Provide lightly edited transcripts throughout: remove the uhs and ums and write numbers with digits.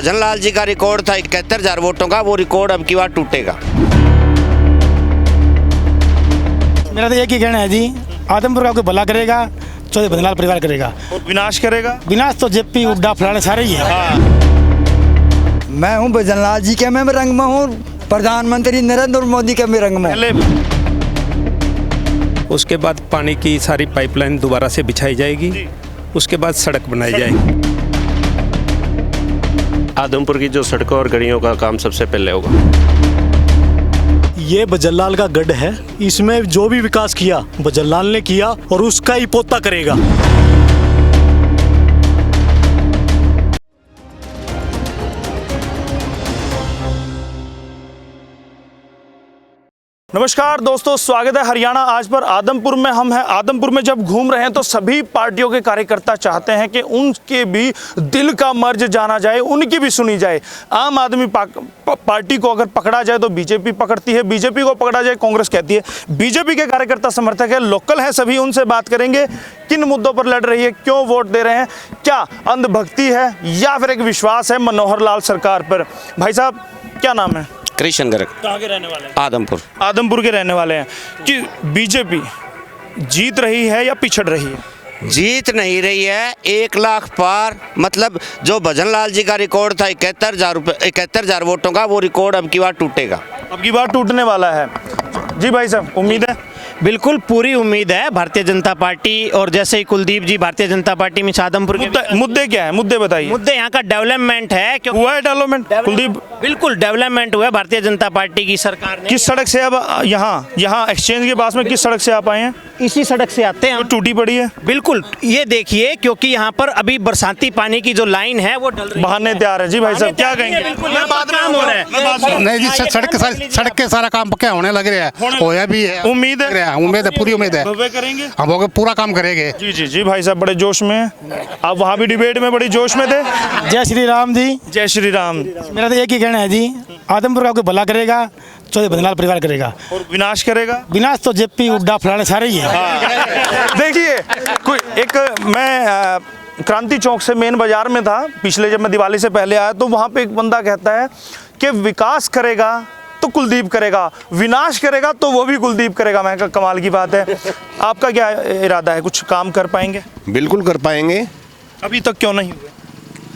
भजन लाल जी का रिकॉर्ड था 71,000 वोटों का, वो रिकॉर्ड अब की बार टूटेगा। मेरा तो एक ही कहना है जी, आदमपुर का कोई भला करेगा, चौधरी भजन लाल परिवार करेगा। और विनाश करेगा? विनाश तो जेपी उड्डा फलाने सारे ही है। हाँ। मैं हूँ भजन लाल जी के मैं रंग में हूँ, प्रधानमंत्री नरेंद्र मोदी के मैं रंग में। पहले उसके बाद पानी की सारी पाइपलाइन दोबारा से बिछाई जाएगी, उसके बाद सड़क बनाई जाएगी। आदमपुर की जो सड़कों और गलियों का काम सबसे पहले होगा। ये भजन लाल का गढ़ है, इसमें जो भी विकास किया भजन लाल ने किया और उसका ही पोता करेगा। नमस्कार दोस्तों, स्वागत है हरियाणा आज पर। आदमपुर में हम हैं। आदमपुर में जब घूम रहे हैं तो सभी पार्टियों के कार्यकर्ता चाहते हैं कि उनके भी दिल का मर्ज जाना जाए, उनकी भी सुनी जाए। आम आदमी पार्टी को अगर पकड़ा जाए तो बीजेपी पकड़ती है, बीजेपी को पकड़ा जाए कांग्रेस कहती है। बीजेपी के कार्यकर्ता समर्थक है, लोकल हैं सभी, उनसे बात करेंगे किन मुद्दों पर लड़ रही है, क्यों वोट दे रहे हैं, क्या अंधभक्ति है या फिर एक विश्वास है मनोहर लाल सरकार पर। भाई साहब, क्या नाम है? कृष्ण गर्ग। कहाँ के रहने वाले हैं? आदमपुर के रहने वाले हैं। कि बीजेपी जीत रही है या पिछड़ रही है? जीत नहीं रही है, 1 लाख पार। मतलब जो भजन लाल जी का रिकॉर्ड था 71,000 वोटों का, वो रिकॉर्ड अब की बार टूटेगा। अब की बार टूटने वाला है। जी भाई साहब, उम्मीद है? बिल्कुल पूरी उम्मीद है भारतीय जनता पार्टी। और जैसे ही कुलदीप जी भारतीय जनता पार्टी में आदमपुर के मुद्दे क्या है? मुद्दे बताइए। मुद्दे यहाँ का डेवलपमेंट है। क्यों हुआ है डेवलपमेंट? कुलदीप, बिल्कुल डेवलपमेंट हुआ है भारतीय जनता पार्टी की सरकार ने। किस सड़क से अब यहाँ एक्सचेंज के पास में किस सड़क से आप आए हैं? इसी सड़क से आते हैं। टूटी पड़ी है? बिल्कुल, ये देखिए, क्योंकि यहाँ पर अभी बरसाती पानी की जो लाइन है वो डल रही है। बहाने तैयार है। जी भाई साहब, क्या कहेंगे? बिल्कुल, यहाँ पर काम हो रहा है। नहीं जी, सड़क के सारा काम पक्का होने लग रहा है, होया भी है। उम्मीद है? उम्मीद है, पूरी उम्मीद है। भव्य करेंगे? हम होगा पूरा काम करेंगे। जी जी जी भाई साहब, बड़े जोश में हैं। आप वहाँ भी डिबेट में बड़ी जोश में थे। जय श्री राम जी। जय श्री राम। मेरा तो एक ही कहना है जी, आदमपुर का कोई भला करेगा, चौधरी भजन लाल परिवार करेगा। और विनाश करेगा? विनाश तो जेपी उड्डा फलाने सारे ही है। देखिए, कोई एक मैं क्रांति चौक से मेन बाजार में था पिछले, जब मैं दिवाली से पहले आया तो वहाँ पे एक बंदा कहता है कि विकास करेगा तो कुलदीप करेगा, विनाश करेगा तो वो भी कुलदीप करेगा। मैं कहा कमाल की बात है। आपका क्या इरादा है, कुछ काम कर पाएंगे? बिल्कुल कर पाएंगे। अभी तक क्यों नहीं हुए?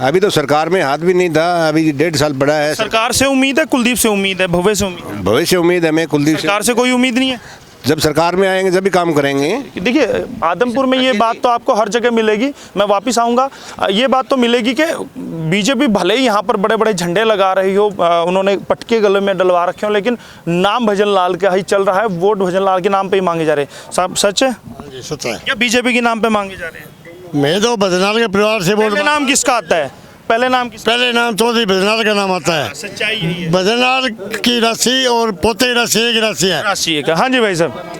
अभी तो सरकार में हाथ भी नहीं था, अभी 1.5 साल पड़ा है। सरकार से उम्मीद है, कुलदीप से उम्मीद है, भव्य से उम्मीद है? भविष्य उम्मीद है हमें, कुलदीप सरकार से कोई उम्मीद नहीं है। जब सरकार में आएंगे जब भी काम करेंगे। देखिए, आदमपुर में ये बात तो आपको हर जगह मिलेगी। मैं वापस आऊँगा, ये बात तो मिलेगी कि बीजेपी भले ही यहाँ पर बड़े बड़े झंडे लगा रही हो, उन्होंने पटके गले में डलवा रखे हो, लेकिन नाम भजन लाल का ही चल रहा है। वोट भजन लाल के नाम पे ही मांगे जा रहे हैं। साहब, सच है? सच है। क्या बीजेपी के नाम पे मांगे जा रहे हैं? मैं तो भजन लाल के परिवार से बोल पहले नाम किसका आता है? पहले नाम चौधरी भजन लाल का नाम आता है। सच्चाई यही है। भजन लाल की राशि और पोते की राशि एक राशि है। राशि का। हाँ जी भाई साहब।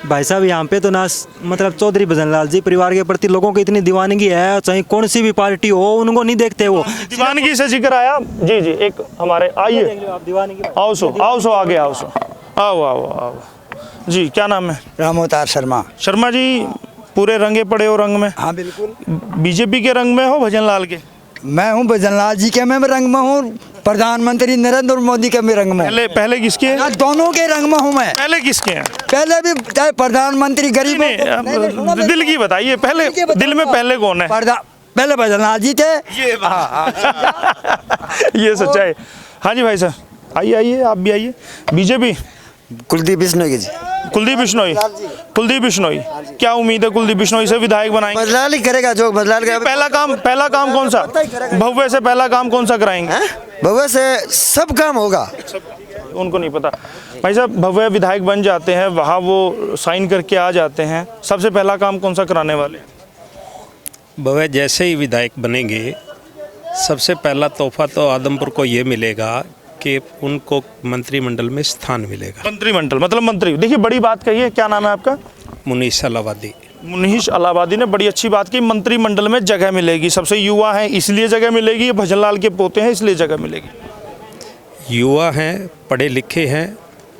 भाई साहब, यहाँ पे तो ना मतलब चौधरी भजन लाल जी परिवार के प्रति लोगों की इतनी दीवानगी है, चाहे कौन सी भी पार्टी हो उनको नहीं देखते वो। दीवानगी से जिक्र आया। जी जी, एक हमारे आइए, आओ सो आगे आओ सो, आओ। जी, क्या नाम है? रामोतार शर्मा। शर्मा जी, पूरे रंगे पड़े हो रंग में? हाँ बिल्कुल। बीजेपी के रंग में हो, भजन लाल के? मैं हूँ भजन लाल जी के मैं रंग में हूँ, प्रधानमंत्री नरेंद्र मोदी के मैं रंग में। पहले किसके हैं? दोनों के रंग में हूँ मैं। पहले किसके हैं? पहले भी चाहे प्रधानमंत्री गरीबों दिल की बताइए, पहले दिल में पहले कौन है? पहले भजन लाल जी थे। ये सच्चाई। हाँ जी भाई साहब, आइए आप भी आइए। बीजेपी कुलदीप बिश्नोई जी। कुलदीप बिश्नोई, क्या उम्मीद है कुलदीप बिश्नोई से विधायक बनाएंगे? बदलाल ही करेगा जो बदलाल का। पहला काम कौन सा? भव्य से पहला काम कौन सा कराएंगे? भव्य से सब काम होगा। उनको नहीं पता। भाई साहब, भव्य विधायक बन जाते हैं, वहाँ वो साइन करके आ जाते हैं, सबसे पहला काम कौन सा कराने वाले? भव्य जैसे ही विधायक बनेंगे, सबसे पहला तोहफा तो आदमपुर को ये मिलेगा कि उनको मंत्रिमंडल में स्थान मिलेगा। मंत्रिमंडल मतलब मंत्री। देखिए, बड़ी बात कही है। क्या नाम है आपका? मुनीश अलाहाबादी। मुनीश अलाहाबादी ने बड़ी अच्छी बात की, मंत्रिमंडल में जगह मिलेगी। सबसे युवा है इसलिए जगह मिलेगी, भजन लाल के पोते हैं इसलिए जगह मिलेगी। युवा हैं, पढ़े लिखे हैं,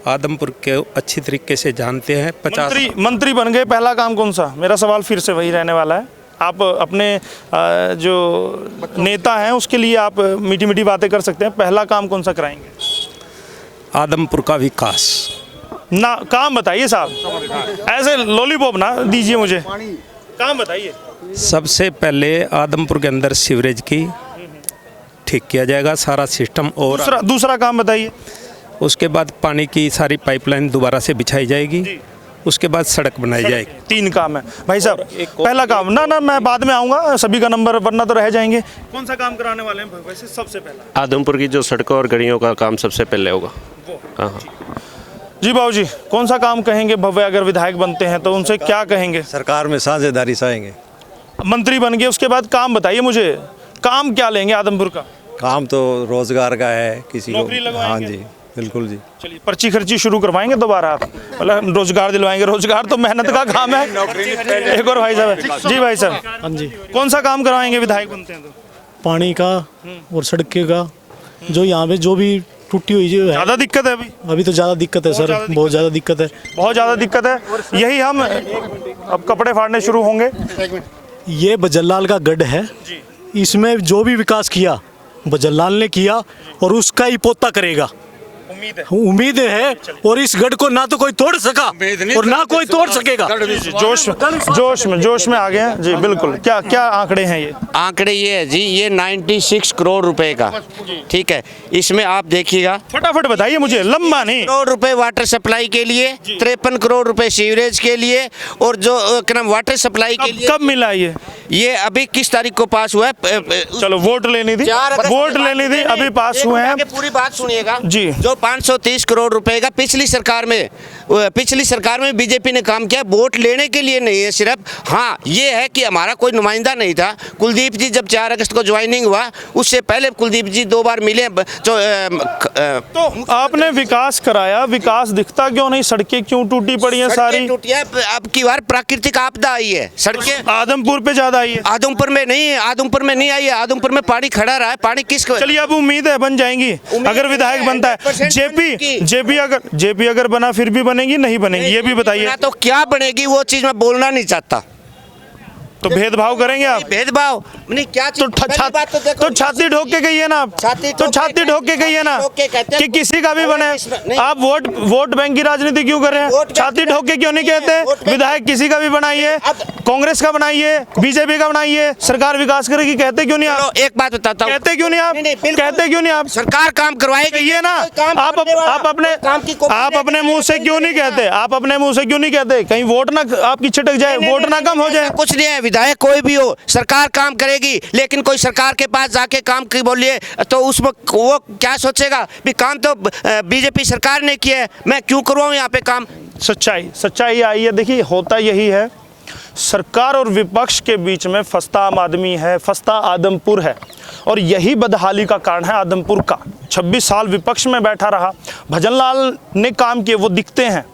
आदमपुर के अच्छी तरीके से जानते हैं। 50 मंत्री बन गए, पहला काम कौन सा? मेरा सवाल फिर से वही रहने वाला है। आप अपने जो नेता हैं उसके लिए आप मीठी मीठी बातें कर सकते हैं। पहला काम कौन सा कराएंगे? आदमपुर का विकास। ना काम बताइए साहब, ऐसे लॉलीपॉप ना दीजिए मुझे, काम बताइए। सबसे पहले आदमपुर के अंदर सीवरेज की ठीक किया जाएगा सारा सिस्टम, और दूसरा काम बताइए। उसके बाद पानी की सारी पाइपलाइन दोबारा से बिछाई जाएगी, उसके बाद सड़क बनाई जाएगी। 3 काम है भाई साहब। पहला काम ना मैं बाद में आऊँगा, सभी का नंबर वरना तो रह जाएंगे। कौन सा काम कराने वाले हैं वैसे सबसे पहला? आदमपुर की जो सड़कों और गलियों का काम सबसे पहले होगा। हाँ। जी बाबू जी, कौन सा काम कहेंगे भव्य? अगर विधायक बनते हैं तो उनसे क्या कहेंगे? सरकार में साझेदारी चाहेंगे। मंत्री बन गए उसके बाद काम बताइए मुझे, काम क्या लेंगे आदमपुर का? काम तो रोजगार का है, किसी नौकरी को। लगवाएंगे? हाँ जी, बिल्कुल जी। चलिए पर्ची खर्ची शुरू करवाएंगे दोबारा आप, मतलब रोजगार दिलवाएंगे। रोजगार तो मेहनत का काम है। एक और भाई साहब। जी भाई साहब, हाँ जी, कौन सा काम करवाएंगे विधायक बनते हैं तो? पानी का और सड़क का, जो यहाँ पे जो भी टूटी हुई जो है, ज़्यादा दिक्कत है अभी तो ज़्यादा दिक्कत है सर, बहुत ज़्यादा दिक्कत है। बहुत ज़्यादा दिक्कत है। यही हम अब कपड़े फाड़ने शुरू होंगे। ये बजरलाल का गढ़ है, इसमें जो भी विकास किया बजरलाल ने किया और उसका ही पोता करेगा, उम्मीद है। और इस गढ़ को ना तो कोई तोड़ सका और ना कोई तोड़ सकेगा। जोश में आ गए हैं जी, बिल्कुल। क्या क्या आंकड़े हैं ये? आंकड़े ये है जी, ये 96 करोड़ रुपए का, ठीक है। इसमें आप देखिएगा, फटाफट बताइए मुझे, लंबा नहीं। करोड़ रुपए वाटर सप्लाई के लिए, 53 करोड़ रुपए सीवरेज के लिए, और जो क्या नाम वाटर सप्लाई के लिए। कब मिला ये अभी किस तारीख को पास हुआ है? चलो वोट लेनी थी, अभी पास हुए हैं। पूरी बात सुनिएगा जी। जो 530 करोड़ रुपए का पिछली सरकार में बीजेपी ने काम किया, वोट लेने के लिए नहीं है सिर्फ। हाँ, ये है कि हमारा कोई नुमाइंदा नहीं था। कुलदीप जी जब 4 अगस्त को ज्वाइनिंग हुआ, उससे पहले कुलदीप जी 2 बार मिले। तो आपने विकास कराया, विकास दिखता क्यों नहीं? सड़कें क्यों टूटी पड़ी हैं सारी? टूटी है, अब की बार प्राकृतिक आपदा आई है। सड़कें आदमपुर पे ज्यादा आई है। आदमपुर में नहीं आई है। आदमपुर में पानी खड़ा रहा है। पानी किसको? चलिए अब उम्मीद है बन जाएंगी अगर विधायक बनता है। जेपी अगर बना फिर भी बनेगी, नहीं बनेगी ये भी बताइए। तो क्या बनेगी वो चीज मैं बोलना नहीं चाहता। तो भेदभाव करेंगे आप? भेदभाव नहीं, क्या तो छाती ठोक के कहिए ना आप, तो छाती ठोक के कहिए ना कि किसी का भी बने। आप वोट बैंक की राजनीति क्यों कर रहे हैं? छाती ठोक के क्यों नहीं कहते विधायक किसी का भी बनाइए, कांग्रेस का बनाइए, बीजेपी का बनाइए, सरकार विकास करेगी? कहते क्यों नहीं आप? एक बात बताता हूँ, कहते क्यों नहीं आप? कहते क्यों नहीं आप? सरकार काम करवाएगी ये ना, आप अपने मुंह से क्यों नहीं कहते? आप अपने मुंह से क्यों नहीं कहते? कहीं वोट ना आपकी छिटक जाए, वोट ना कम हो जाए। कुछ नहीं है, विधायक कोई भी हो, सरकार काम करेगी। लेकिन कोई सरकार के पास जाके काम की बोलिए तो उसमें वो क्या सोचेगा भी काम तो बीजेपी सरकार ने किया है, मैं क्यों करवाऊं यहाँ पे काम? सच्चाई आई है। देखिए होता यही है, सरकार और विपक्ष के बीच में फंसता आम आदमी है, फंसता आदमपुर है, और यही बदहाली का कारण है आदमपुर का। 26 साल विपक्ष में बैठा रहा, भजनलाल ने काम किए वो दिखते हैं।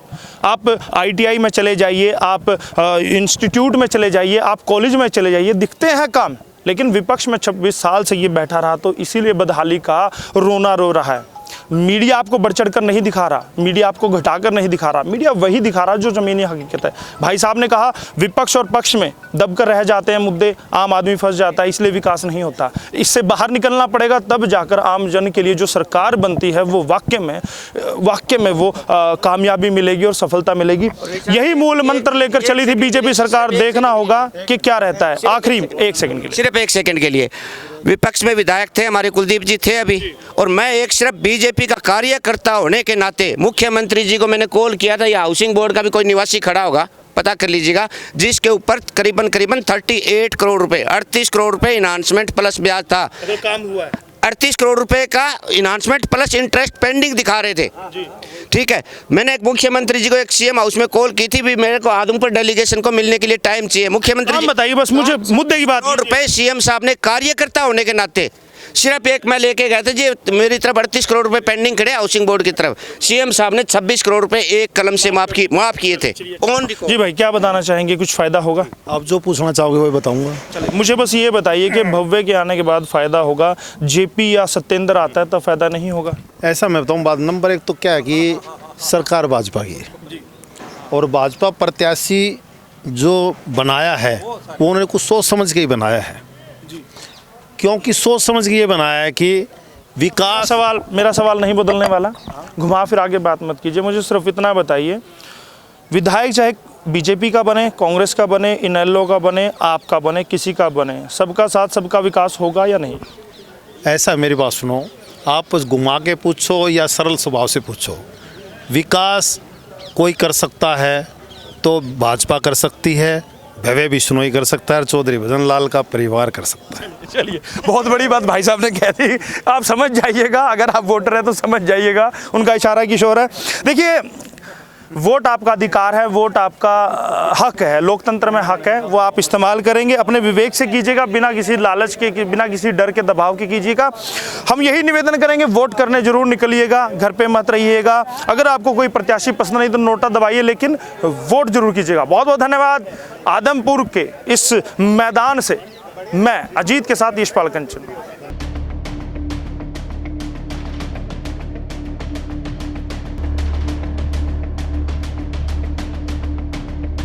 आप ITI में चले जाइए, आप इंस्टीट्यूट में चले जाइए, आप कॉलेज में चले जाइए, दिखते हैं काम। लेकिन विपक्ष में 26 साल से ये बैठा रहा, तो इसीलिए बदहाली का रोना रो रहा है। मीडिया आपको बढ़ चढ़ कर नहीं दिखा रहा, मीडिया आपको घटाकर नहीं दिखा रहा, मीडिया वही दिखा रहा जो ज़मीनी हकीकत है। भाई साहब ने कहा विपक्ष और पक्ष में दबकर रह जाते हैं मुद्दे, आम आदमी फंस जाता है, इसलिए विकास नहीं होता। इससे बाहर निकलना पड़ेगा, तब जाकर आम जन के लिए जो सरकार बनती है वो वाकई में वो कामयाबी मिलेगी और सफलता मिलेगी। यही मूल मंत्र लेकर चली थी बीजेपी सरकार। देखना होगा कि क्या रहता है। आखिरी 1 सेकंड के लिए, सिर्फ 1 सेकंड के लिए, विपक्ष में विधायक थे हमारे कुलदीप जी थे अभी, और मैं एक सिर्फ बीजेपी का कार्यकर्ता होने के नाते मुख्यमंत्री जी को मैंने कॉल किया था। या हाउसिंग बोर्ड का भी कोई निवासी खड़ा होगा, पता कर लीजिएगा, जिसके ऊपर करीबन 38 करोड़ रुपए, 38 करोड़ रुपए इन्हांसमेंट प्लस ब्याज था। तो काम हुआ है। 38 करोड़ रुपए का इन्हांसमेंट प्लस इंटरेस्ट पेंडिंग दिखा रहे थे। ठीक है, मैंने एक मुख्यमंत्री जी को एक CM हाउस में कॉल की थी भी, मेरे को आदमपुर डेलीगेशन को मिलने के लिए टाइम चाहिए। मुख्यमंत्री जी बताइए बस मुझे मुद्दे की बात। रुपए CM साहब ने कार्यकर्ता होने के नाते सिर्फ एक मैं लेके गए थे जी, मेरी तरफ 38 करोड़ रुपए पेंडिंग खड़े हाउसिंग बोर्ड की तरफ। CM साहब ने 26 करोड़ रुपए एक कलम से माफ किए थे। जी भाई क्या बताना चाहेंगे, कुछ फायदा होगा? आप जो पूछना चाहोगे वो बताऊंगा। चलिए मुझे बस ये बताइए कि भव्य के आने के बाद फायदा होगा, JP या सत्येंद्र आता है तो फायदा नहीं होगा? ऐसा मैं बताऊँ, बात नंबर 1 तो क्या है कि सरकार भाजपा की है और भाजपा प्रत्याशी जो बनाया है वो उन्होंने कुछ सोच समझ के ही बनाया है, क्योंकि सोच समझ के ये बनाया है कि विकास। मेरा सवाल नहीं बदलने वाला, घुमा फिर आगे बात मत कीजिए, मुझे सिर्फ इतना बताइए, विधायक चाहे बीजेपी का बने, कांग्रेस का बने, इनेलो का बने, आपका बने, किसी का बने, सबका साथ सबका विकास होगा या नहीं? ऐसा मेरी बात सुनो, आप घुमा के पूछो या सरल स्वभाव से पूछो, विकास कोई कर सकता है तो भाजपा कर सकती है, भव्य बिश्नोई कर सकता है, चौधरी भजनलाल का परिवार कर सकता है। चलिए, बहुत बड़ी बात भाई साहब ने कह दी, आप समझ जाइएगा, अगर आप वोटर हैं तो समझ जाइएगा, उनका इशारा किशोर है। देखिए, वोट आपका अधिकार है, वोट आपका हक है, लोकतंत्र में हक है, वो आप इस्तेमाल करेंगे, अपने विवेक से कीजिएगा, बिना किसी लालच के, बिना किसी डर के, दबाव के कीजिएगा। हम यही निवेदन करेंगे, वोट करने जरूर निकलिएगा, घर पे मत रहिएगा। अगर आपको कोई प्रत्याशी पसंद नहीं तो नोटा दबाइए, लेकिन वोट जरूर कीजिएगा। बहुत बहुत धन्यवाद। आदमपुर के इस मैदान से मैं अजीत के साथ यशपाल कंचन।